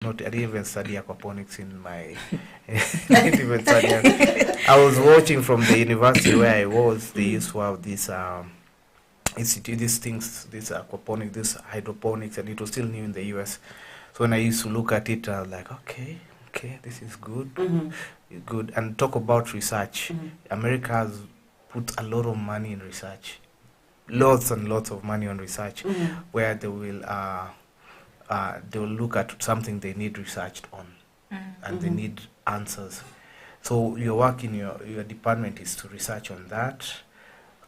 Not, I didn't even study aquaponics in my. I didn't even study. I was watching from the university where I was. They used to have this institute, these things, this aquaponics, this hydroponics, and it was still new in the US. So when I used to look at it, I was like, okay, this is good, good. And talk about research. America has put a lot of money in research, lots and lots of money on research, where they will look at something they need researched on, and they need answers. So your work in your department is to research on that,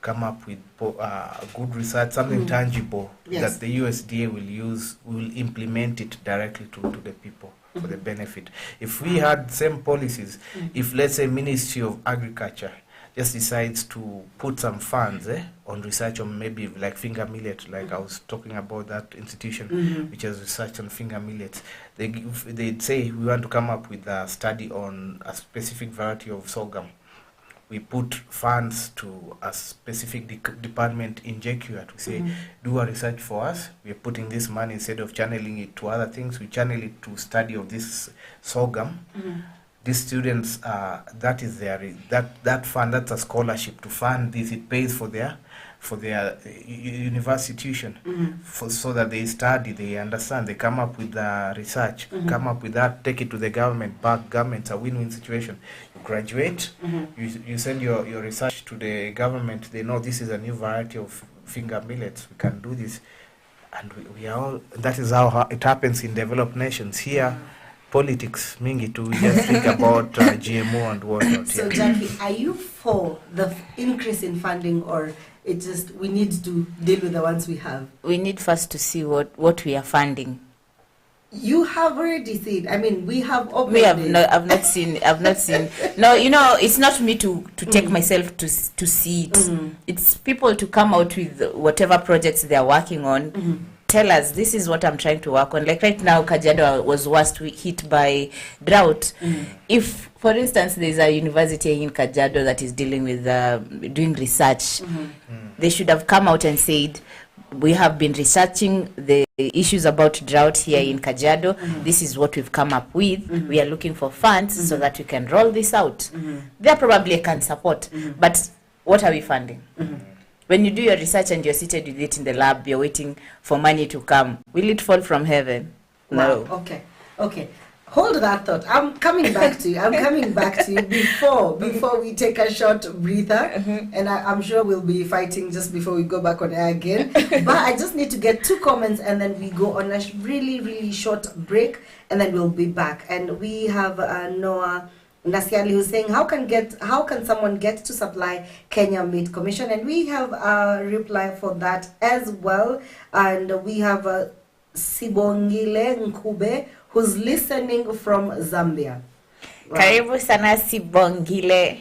come up with good research, something tangible that the USDA will implement it directly to the people for the benefit. If we had same policies, if let's say Ministry of Agriculture just decides to put some funds on research on maybe like finger millet, like I was talking about that institution which has research on finger millets. They'd say we want to come up with a study on a specific variety of sorghum. We put funds to a specific department in JQA to say, do a research for us. We're putting this money, instead of channeling it to other things, we channel it to study of this sorghum. These students, that is that fund, that's a scholarship to fund this. It pays for their university tuition, so that they study, they understand, they come up with the research, come up with that, take it to the government, back government's a win-win situation. You graduate, you send your research to the government, they know this is a new variety of finger millets, we can do this. And we are all, that is how it happens in developed nations. Here, politics, mingi too, we just think about GMO and whatnot. So Jackie, are you for the increase in funding, or it just we need to deal with the ones we have? We need first to see what we are funding. You have already said. I mean, we have. We have no. I've not seen. No, it's not me to take myself to see it. It's people to come out with whatever projects they are working on. Tell us, this is what I'm trying to work on. Like right now, Kajiado was worst hit by drought. If, for instance, there's a university in Kajiado that is dealing with doing research, they should have come out and said, we have been researching the issues about drought here in Kajiado. This is what we've come up with. We are looking for funds so that we can roll this out. They probably can support, but what are we funding? When you do your research and you're seated with it in the lab, you're waiting for money to come. Will it fall from heaven? No. Wow. Okay. Hold that thought. I'm coming back to you. Before we take a short breather, and I'm sure we'll be fighting just before we go back on air again. But I just need to get 2 comments, and then we go on a really, really short break, and then we'll be back. And we have Noah Nasiali who's saying, how can someone get to supply Kenya Meat Commission? And we have a reply for that as well. And we have Sibongile Nkube who's listening from Zambia. Karibu sana Sibongile.